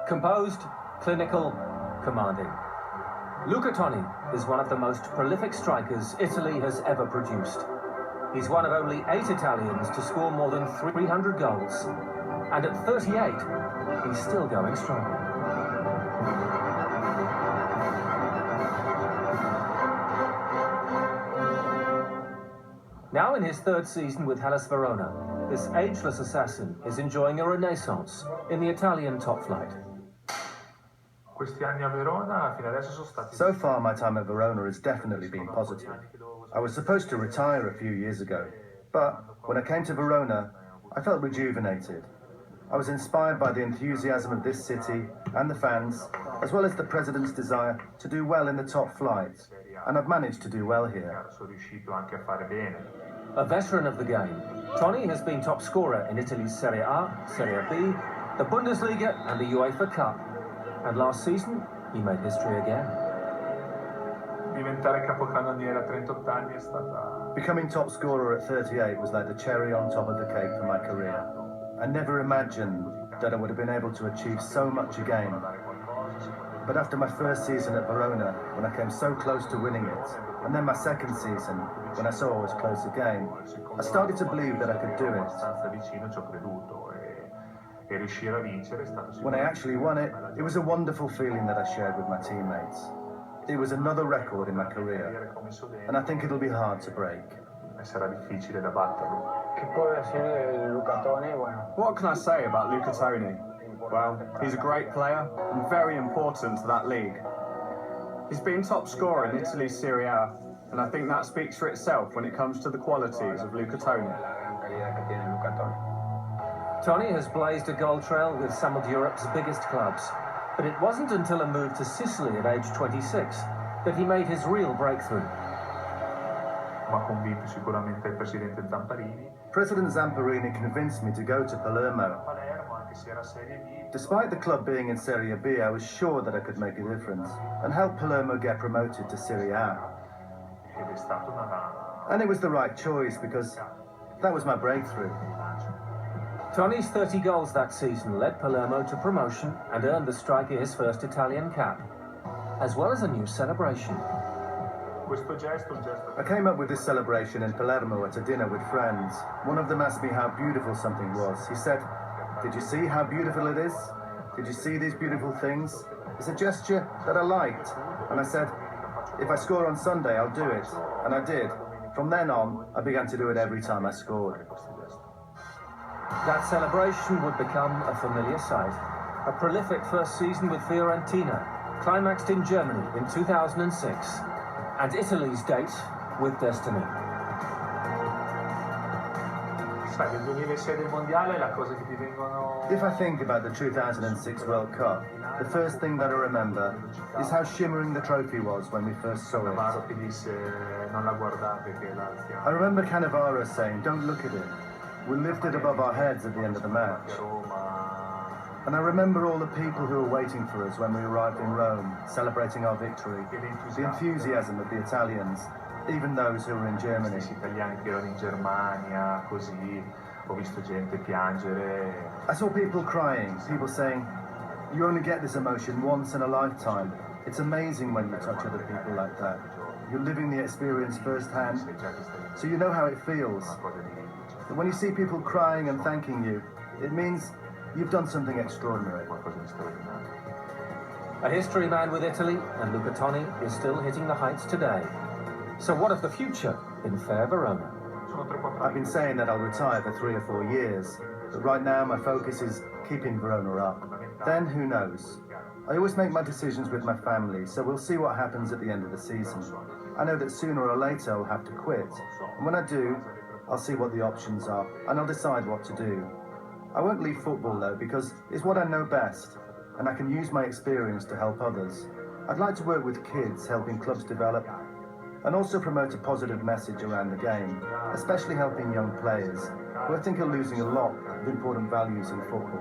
Composed, clinical, commanding. Luca Toni is one of the most prolific strikers Italy has ever produced. He's one of only 8 Italians to score more than 300 goals. And at 38, he's still going strong. Now in his 3rd season with Hellas Verona, this ageless assassin is enjoying a renaissance in the Italian top flight. So far, my time at Verona has definitely been positive. I was supposed to retire a few years ago, but when I came to Verona, I felt rejuvenated. I was inspired by the enthusiasm of this city and the fans, as well as the president's desire to do well in the top flight, and I've managed to do well here. A veteran of the game, Toni has been top scorer in Italy's Serie A, Serie B, the Bundesliga and the UEFA Cup. And last season, he made history again. Becoming top scorer at 38 was like the cherry on top of the cake for my career. I never imagined that I would have been able to achieve so much again. But after my 1st season at Verona, when I came so close to winning it, and then my 2nd season, when I saw I was close again, I started to believe that I could do it. When I actually won it, it was a wonderful feeling that I shared with my teammates. It was another record in my career, and I think it'll be hard to break. What can I say about Luca Toni? Well, he's a great player and very important to that league. He's been top scorer in Italy's Serie A, and I think that speaks for itself when it comes to the qualities of Luca Toni. Toni has blazed a goal trail with some of Europe's biggest clubs, but it wasn't until a move to Sicily at age 26 that he made his real breakthrough. President Zamparini convinced me to go to Palermo. Despite the club being in Serie B, I was sure that I could make a difference and help Palermo get promoted to Serie A. And it was the right choice because that was my breakthrough. Toni's 30 goals that season led Palermo to promotion and earned the striker his first Italian cap, as well as a new celebration. I came up with this celebration in Palermo at a dinner with friends. One of them asked me how beautiful something was. He said, "Did you see how beautiful it is? Did you see these beautiful things? It's a gesture that I liked." And I said, "If I score on Sunday, I'll do it." And I did. From then on, I began to do it every time I scored. That celebration would become a familiar sight. A prolific first season with Fiorentina, climaxed in Germany in 2006, and Italy's date with destiny. If I think about the 2006 World Cup, the first thing that I remember is how shimmering the trophy was when we first saw it. I remember Cannavaro saying, "Don't look at it. We lifted above our heads at the end of the match." And I remember all the people who were waiting for us when we arrived in Rome, celebrating our victory, the enthusiasm of the Italians, even those who were in Germany. I saw people crying, people saying, "You only get this emotion once in a lifetime. It's amazing when you touch other people like that. You're living the experience firsthand, so you know how it feels. But when you see people crying and thanking you, it means you've done something extraordinary." A history man with Italy, and Luca Toni is still hitting the heights today. So what of the future in fair Verona? I've been saying that I'll retire for 3 or 4 years, but right now my focus is keeping Verona up. Then who knows? I always make my decisions with my family, so we'll see what happens at the end of the season. I know that sooner or later I'll have to quit, and when I do, I'll see what the options are, and I'll decide what to do. I won't leave football though, because it's what I know best, and I can use my experience to help others. I'd like to work with kids, helping clubs develop, and also promote a positive message around the game, especially helping young players, who I think are losing a lot of important values in football.